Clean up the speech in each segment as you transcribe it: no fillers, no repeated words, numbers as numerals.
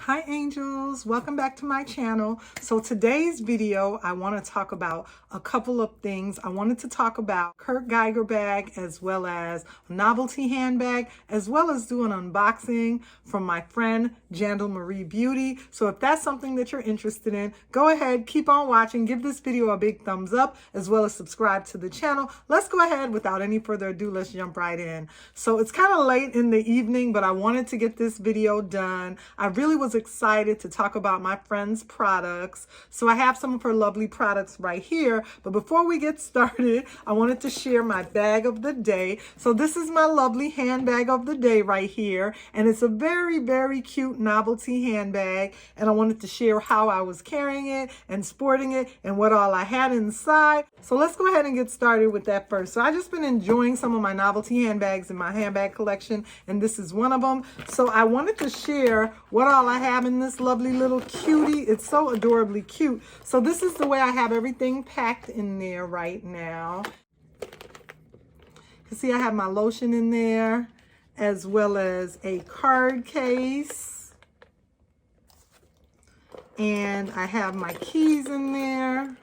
Hi angels, welcome back to my channel. So today's video, I want to talk about a couple of things. I wanted to talk about Kurt Geiger bag as well as a novelty handbag, as well as do an unboxing from my friend Jandle Marie Beauty. So if that's something that you're interested in, go ahead, keep on watching, give this video a big thumbs up, as well as subscribe to the channel. Let's go ahead, without any further ado, let's jump right in. So it's kind of late in the evening, but I wanted to get this video done. I really was excited to talk about my friend's products. So I have some of her lovely products right here. But before we get started, I wanted to share my bag of the day. So this is my lovely handbag of the day right here. And it's a very, very cute novelty handbag. And I wanted to share how I was carrying it and sporting it and what all I had inside. So let's go ahead and get started with that first. So I just been enjoying some of my novelty handbags in my handbag collection, and this is one of them. So I wanted to share what all I have in this lovely little cutie. It's so adorably cute. So this is the way I have everything packed in there right now. You can see I have my lotion in there, as well as a card case. And I have my keys in there.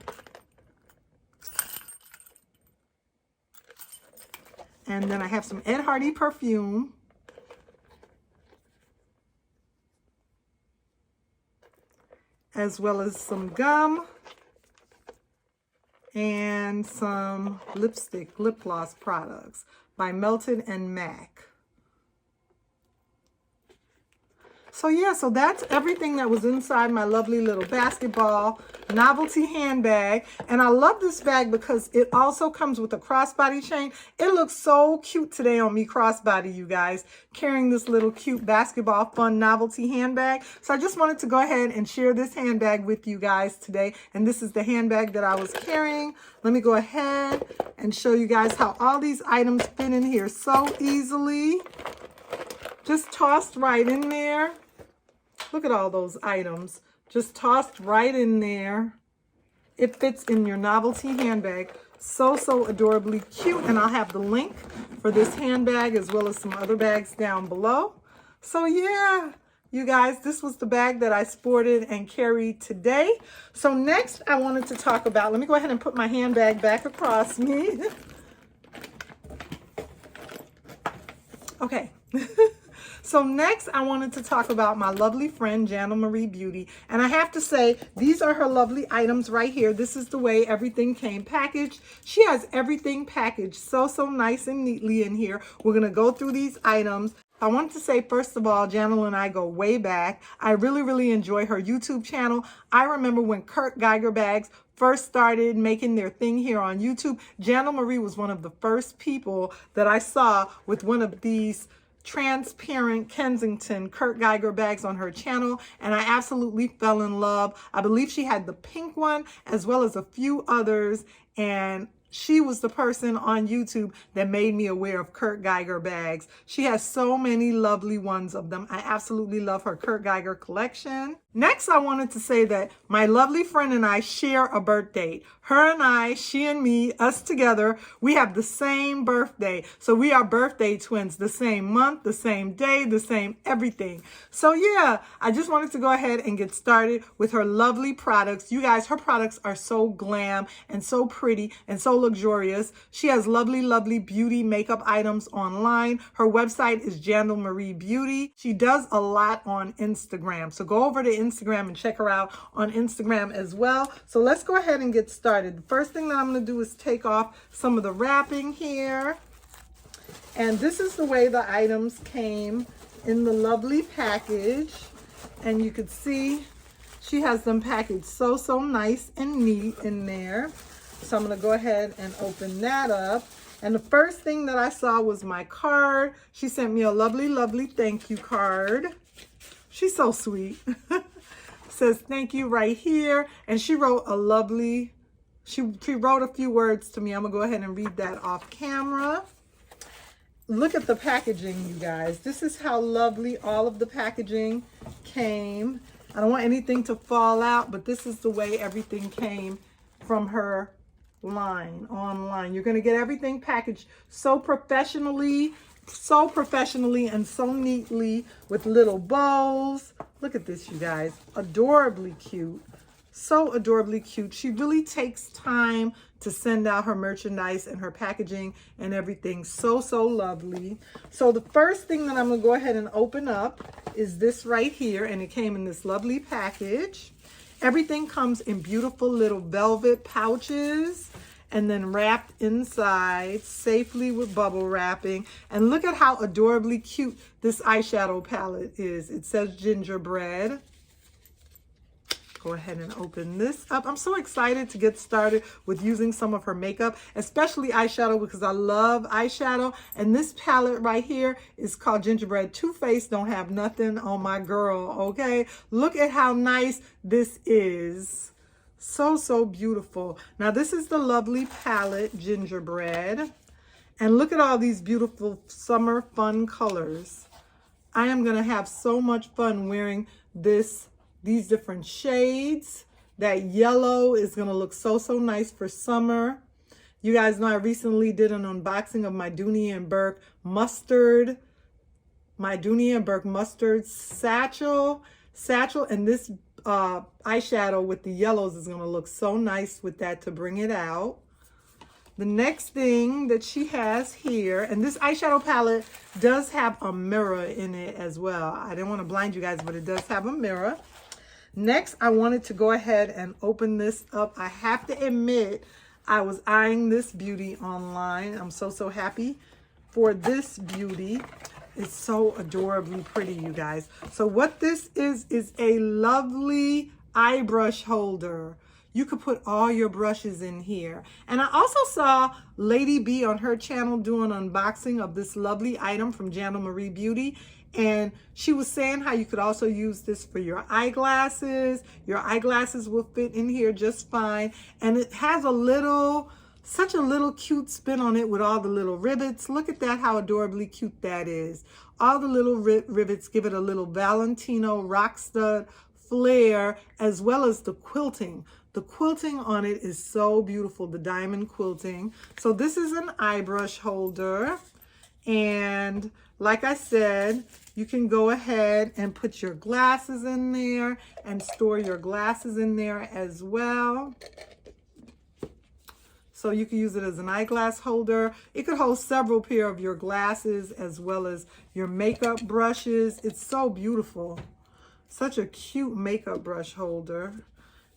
And then I have some Hardy Perfume. As well as some gum. And some lipstick, lip gloss products by Melted and MAC. So yeah, so that's everything that was inside my lovely little basketball novelty handbag. And I love this bag because it also comes with a crossbody chain. It looks so cute today on me crossbody, you guys, carrying this little cute basketball fun novelty handbag. So I just wanted to go ahead and share this handbag with you guys today. And this is the handbag that I was carrying. Let me go ahead and show you guys how all these items fit in here so easily. Just tossed right in there. Look at all those items. Just tossed right in there. It fits in your novelty handbag. So, so adorably cute. And I'll have the link for this handbag as well as some other bags down below. So yeah, you guys, this was the bag that I sported and carried today. So next I wanted to talk about, let me go ahead and put my handbag back across me. Okay. So next, I wanted to talk about my lovely friend, Jandle Marie Beauty. And I have to say, these are her lovely items right here. This is the way everything came packaged. She has everything packaged so, so nice and neatly in here. We're going to go through these items. I want to say, first of all, Jandle and I go way back. I really, really enjoy her YouTube channel. I remember when Kurt Geiger bags first started making their thing here on YouTube. Jandle Marie was one of the first people that I saw with one of these transparent Kensington Kurt Geiger bags on her channel, and I absolutely fell in love. I believe she had the pink one as well as a few others, and she was the person on YouTube that made me aware of Kurt Geiger bags. She has so many lovely ones of them. I absolutely love her Kurt Geiger collection. Next, I wanted to say that my lovely friend and I share a birth date. Her and I, she and me, us together, we have the same birthday. So we are birthday twins, the same month, the same day, the same everything. So yeah, I just wanted to go ahead and get started with her lovely products. You guys, her products are so glam and so pretty and so luxurious. She has lovely, lovely beauty makeup items online. Her website is Jandle Marie Beauty. She does a lot on Instagram. So go over to Instagram and check her out on Instagram as well. So let's go ahead and get started. The first thing that I'm going to do is take off some of the wrapping here. And this is the way the items came in the lovely package. And you could see she has them packaged so, so nice and neat in there. So I'm going to go ahead and open that up. And the first thing that I saw was my card. She sent me a lovely, lovely thank you card. She's so sweet. Says thank you right here. And she wrote a lovely, she wrote a few words to me. I'm going to go ahead and read that off camera. Look at the packaging, you guys. This is how lovely all of the packaging came. I don't want anything to fall out, but this is the way everything came from her line online. You're going to get everything packaged so professionally so professionally and so neatly with little bows. Look at this, you guys. Adorably cute. So adorably cute. She really takes time to send out her merchandise and her packaging and everything. So, so lovely. So the first thing that I'm going to go ahead and open up is this right here. And it came in this lovely package. Everything comes in beautiful little velvet pouches and then wrapped inside safely with bubble wrapping. And look at how adorably cute this eyeshadow palette is. It says gingerbread. Go ahead and open this up. I'm so excited to get started with using some of her makeup, especially eyeshadow, because I love eyeshadow. And this palette right here is called Gingerbread. Too Faced don't have nothing on my girl, okay? Look at how nice this is. So, so beautiful. Now, this is the lovely palette, Gingerbread. And look at all these beautiful summer fun colors. I am going to have so much fun wearing these different shades. That yellow is going to look so, so nice for summer. You guys know I recently did an unboxing of my Dooney & Bourke mustard. My Dooney & Bourke mustard satchel. And this eyeshadow with the yellows is going to look so nice with that to bring it out. The next thing that she has here, and this eyeshadow palette does have a mirror in it as well. I didn't want to blind you guys, but it does have a mirror. Next, I wanted to go ahead and open this up. I have to admit, I was eyeing this beauty online. I'm so, so happy for this beauty. It's so adorably pretty, you guys. So what this is a lovely eye brush holder. You could put all your brushes in here. And I also saw Lady B on her channel do an unboxing of this lovely item from Jandle Marie Beauty. And she was saying how you could also use this for your eyeglasses. Your eyeglasses will fit in here just fine. And it has such a little cute spin on it with all the little rivets. Look at that, how adorably cute that is. All the little rivets give it a little Valentino rock stud flair, as well as the quilting. The quilting on it is so beautiful, the diamond quilting. So this is an eye brush holder. And like I said, you can go ahead and put your glasses in there and store your glasses in there as well. So you can use it as an eyeglass holder. It could hold several pair of your glasses as well as your makeup brushes. It's so beautiful. Such a cute makeup brush holder.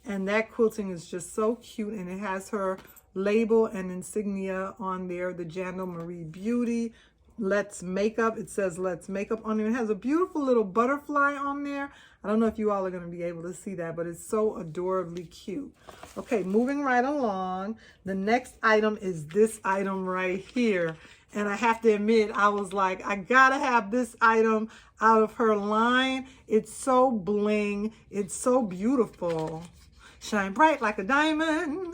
And that quilting is just so cute. And it has her label and insignia on there, the Jandle Marie Beauty. Let's Makeup. It says Let's Makeup on there. It has a beautiful little butterfly on there. I don't know if you all are going to be able to see that, but it's so adorably cute. Okay, moving right along. The next item is this item right here. And I have to admit, I was like, I gotta have this item out of her line. It's so bling. It's so beautiful. Shine bright like a diamond.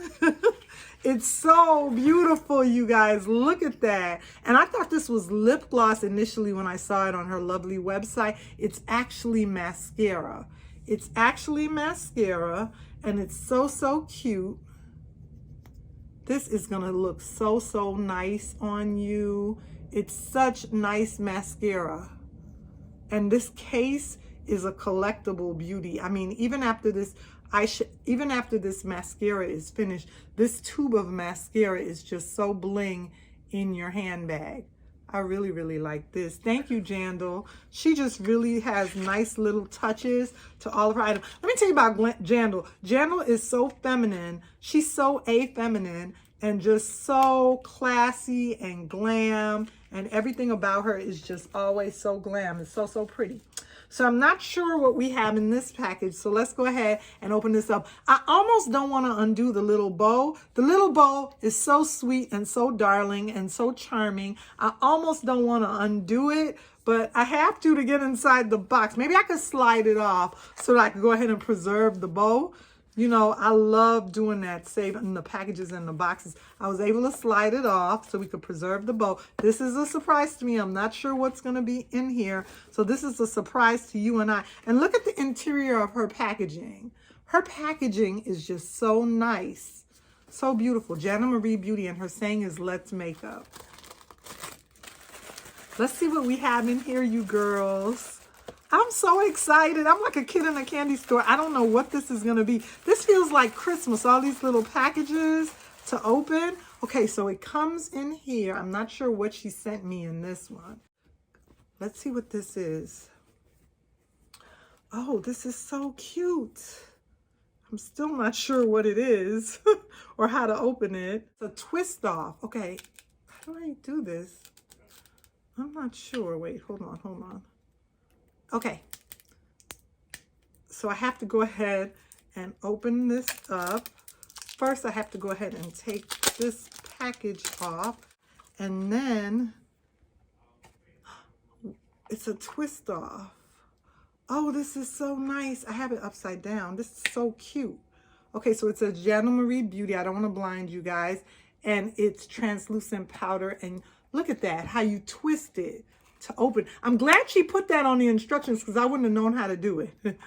It's so beautiful, you guys. Look at that. And I thought this was lip gloss initially when I saw it on her lovely website. It's actually mascara. It's actually mascara, and it's so, so cute. This is going to look so, so nice on you. It's such nice mascara. And this case is a collectible beauty. I mean, even after this mascara is finished, this tube of mascara is just so bling in your handbag. I really, really like this. Thank you, Jandle. She just really has nice little touches to all of her items. Let me tell you about Jandle. Jandle is so feminine. She's so feminine and just so classy and glam. And everything about her is just always so glam. It's so, so pretty. So I'm not sure what we have in this package. So let's go ahead and open this up. I almost don't want to undo the little bow. The little bow is so sweet and so darling and so charming. I almost don't want to undo it, but I have to get inside the box. Maybe I could slide it off so that I could go ahead and preserve the bow. You know, I love doing that, saving the packages and the boxes. I was able to slide it off so we could preserve the bow. This is a surprise to me. I'm not sure what's going to be in here. So this is a surprise to you and I. And look at the interior of her packaging. Her packaging is just so nice. So beautiful. Jandle Marie Beauty, and her saying is Let's Makeup. Let's see what we have in here, you girls. I'm so excited. I'm like a kid in a candy store. I don't know what this is going to be. This feels like Christmas, all these little packages to open. Okay, so it comes in here. I'm not sure what she sent me in this one. Let's see what this is. Oh, this is so cute. I'm still not sure what it is or how to open it. It's a twist off. Okay, how do I do this? I'm not sure. Wait, hold on. Okay. So I have to go ahead and open this up. First, I have to go ahead and take this package off. And then it's a twist off. Oh, this is so nice. I have it upside down. This is so cute. Okay, so it's a Jandle Marie Beauty. I don't want to blind you guys. And it's translucent powder. And look at that, how you twist it to open. I'm glad she put that on the instructions because I wouldn't have known how to do it.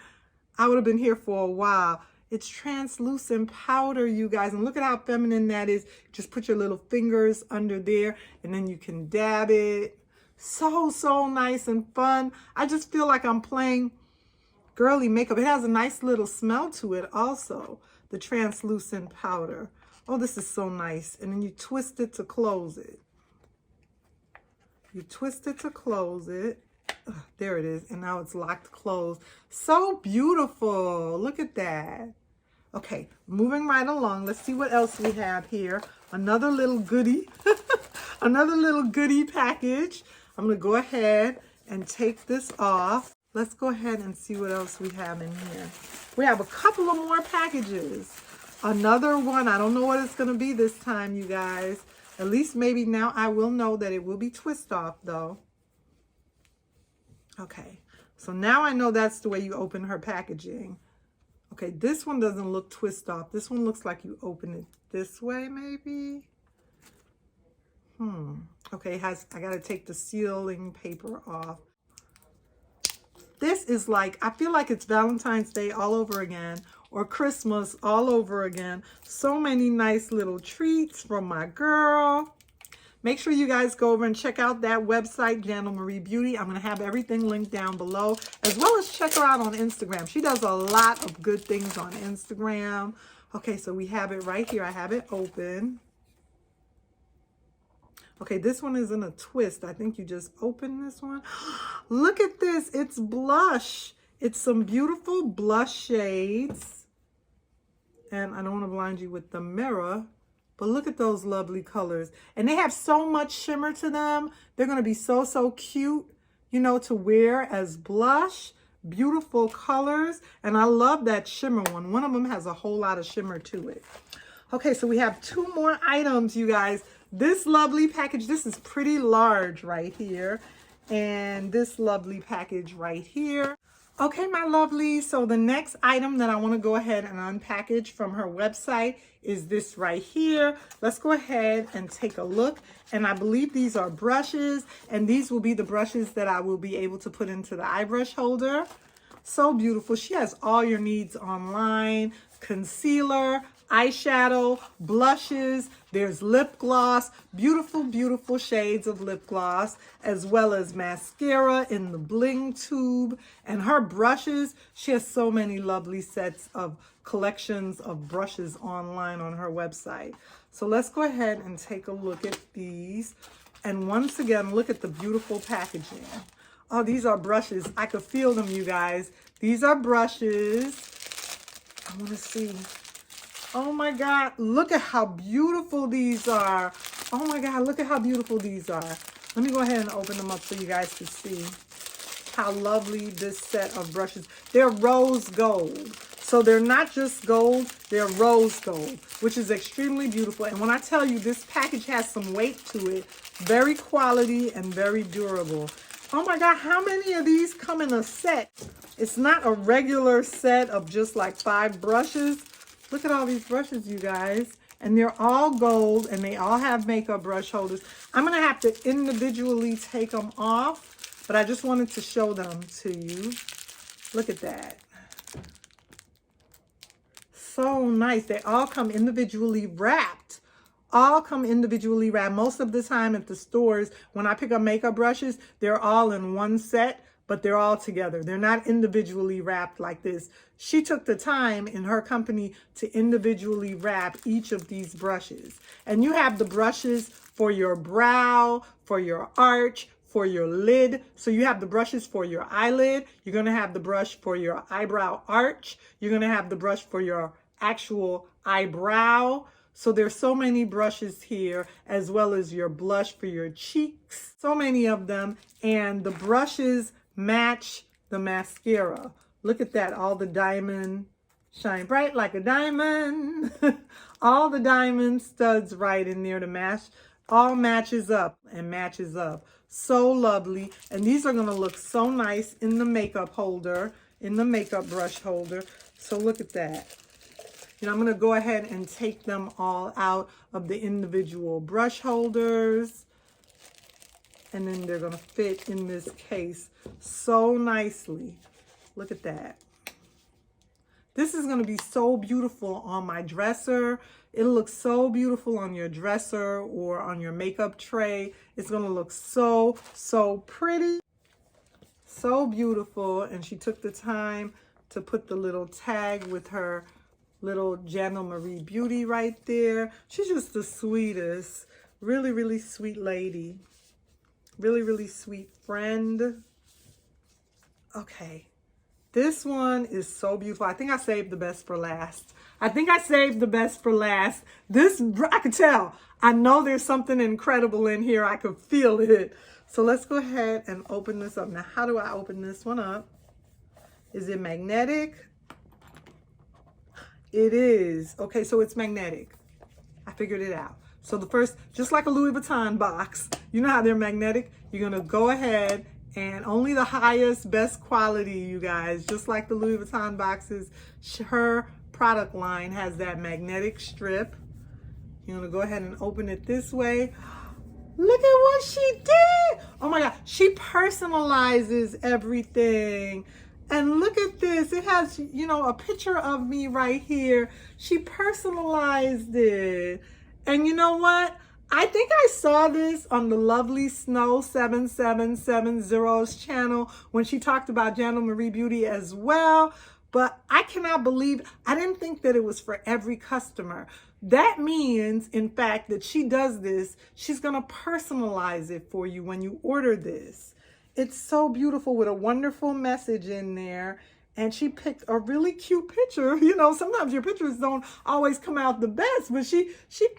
I would have been here for a while. It's translucent powder, you guys. And look at how feminine that is. Just put your little fingers under there and then you can dab it. So nice and fun. I just feel like I'm playing girly makeup. It has a nice little smell to it also, the translucent powder. Oh, this is so nice. And then you twist it to close it. You twist it to close it. There it is. And now it's locked closed. So beautiful. Look at that. Okay, moving right along. Let's see what else we have here. Another little goodie. Another little goodie package. I'm going to go ahead and take this off. Let's go ahead and see what else we have in here. We have a couple of more packages. Another one. I don't know what it's going to be this time, you guys. At least maybe now I will know that it will be twist off though. Okay, so now I know that's the way you open her packaging. Okay, this one doesn't look twist off. This one looks like you open it this way maybe. Okay, I gotta take the sealing paper off. This is like, I feel like it's Valentine's Day all over again, or Christmas all over again. So many nice little treats from my girl. Make sure you guys go over and check out that website, Jandle Marie Beauty. I'm going to have everything linked down below, as well as check her out on Instagram. She does a lot of good things on Instagram. Okay, so we have it right here. I have it open. Okay, this one is in a twist. I think you just open this one. Look at this. It's blush. It's some beautiful blush shades. And I don't want to blind you with the mirror, but look at those lovely colors. And they have so much shimmer to them. They're going to be so cute, you know, to wear as blush. Beautiful colors. And I love that shimmer one. One of them has a whole lot of shimmer to it. Okay, so we have two more items, you guys. This lovely package, this is pretty large right here. And this lovely package right here. Okay, my lovely. So the next item that I want to go ahead and unpackage from her website is this right here. Let's go ahead and take a look. And I believe these are brushes. And these will be the brushes that I will be able to put into the eye brush holder. So beautiful. She has all your needs online. Concealer, eyeshadow, blushes, there's lip gloss, beautiful shades of lip gloss, as well as mascara in the bling tube. And her brushes, she has so many lovely sets of collections of brushes online on her website. So let's go ahead and take a look at these. And once again, look at the beautiful packaging. Oh, these are brushes. I could feel them, you guys. These are brushes. I want to see. Oh my God, look at how beautiful these are. Oh my God, look at how beautiful these are. Let me go ahead and open them up so you guys can see how lovely this set of brushes. They're rose gold. So they're not just gold, they're rose gold, which is extremely beautiful. And when I tell you this package has some weight to it, very quality and very durable. Oh my God, how many of these come in a set? It's not a regular set of just like 5 brushes. Look at all these brushes, you guys. And they're all gold and they all have makeup brush holders. I'm going to have to individually take them off, but I just wanted to show them to you. Look at that. So nice. They all come individually wrapped. all come individually wrapped. Most of the time at the stores, when I pick up makeup brushes, they're all in one set, but they're all together. They're not individually wrapped like this. She took the time in her company to individually wrap each of these brushes. And you have the brushes for your brow, for your arch, for your lid. So you have the brushes for your eyelid. You're going to have the brush for your eyebrow arch. You're going to have the brush for your actual eyebrow. So there's so many brushes here, as well as your blush for your cheeks. So many of them. And the brushes match the mascara. Look at that. All the diamond, shine bright like a diamond. All the diamond studs right in there to match. All matches up and matches up. So lovely. And these are going to look so nice in the makeup holder, in the makeup brush holder. So look at that. And I'm going to go ahead and take them all out of the individual brush holders. And then they're going to fit in this case so nicely. Look at that. This is going to be so beautiful on my dresser. It'll look so beautiful on your dresser or on your makeup tray. It's going to look so, so pretty. So beautiful. And she took the time to put the little tag with her little Jandle Marie Beauty right there. She's just the sweetest. Really, really sweet lady. Really, really sweet friend. Okay. This one is so beautiful. I think I saved the best for last. I think I saved the best for last. This, I could tell. I know there's something incredible in here. I could feel it. So let's go ahead and open this up. Now, how do I open this one up? Is it magnetic? It is. Okay, so it's magnetic. I figured it out. So the first, just like a Louis Vuitton box, you know how they're magnetic? You're going to go ahead and only the highest, best quality, you guys, just like the Louis Vuitton boxes, her product line has that magnetic strip. You're going to go ahead and open it this way. Look at what she did. Oh my God. She personalizes everything. And look at this. It has, you know, a picture of me right here. She personalized it. And you know what? I think I saw this on the lovely Snow 7770's channel when she talked about Jandle Marie Beauty as well. But I cannot believe, I didn't think that it was for every customer. That means, in fact, that she does this. She's going to personalize it for you when you order this. It's so beautiful with a wonderful message in there. And she picked a really cute picture. You know, sometimes your pictures don't always come out the best, but she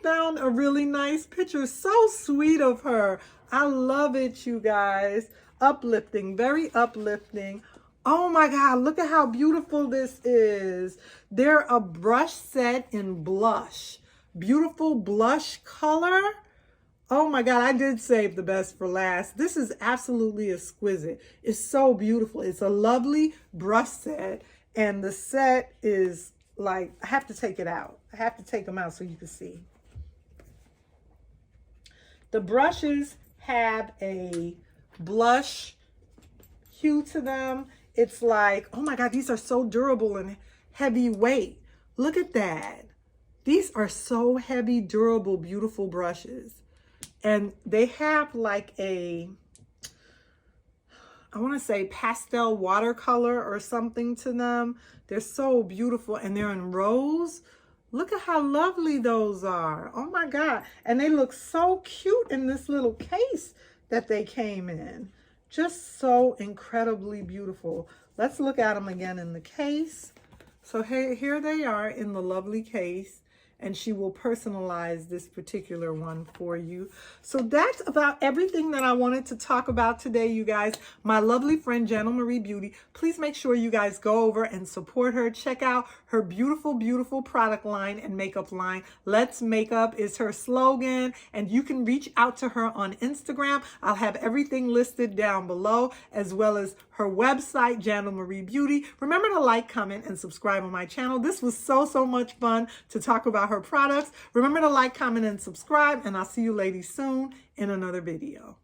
found a really nice picture. So sweet of her. I love it, you guys. Uplifting, very uplifting. Oh my God, look at how beautiful this is. They're a brush set in blush. Beautiful blush color. Oh my God, I did save the best for last. This is absolutely exquisite. It's so beautiful. It's a lovely brush set. And the set is like, I have to take it out. I have to take them out so you can see. The brushes have a blush hue to them. It's like, oh my God, these are so durable and heavyweight. Look at that. These are so heavy, durable, beautiful brushes. And they have like a, I want to say pastel watercolor or something to them. They're so beautiful and they're in rose. Look at how lovely those are. Oh my God. And they look so cute in this little case that they came in. Just so incredibly beautiful. Let's look at them again in the case. So here they are in the lovely case. And she will personalize this particular one for you. So that's about everything that I wanted to talk about today, you guys. My lovely friend, Jandle Marie Beauty. Please make sure you guys go over and support her. Check out her beautiful, beautiful product line and makeup line. Let's Makeup is her slogan. And you can reach out to her on Instagram. I'll have everything listed down below, as well as her website, Jandle Marie Beauty. Remember to like, comment, and subscribe on my channel. This was so much fun to talk about her products. Remember to like, comment, and subscribe, and I'll see you ladies soon in another video.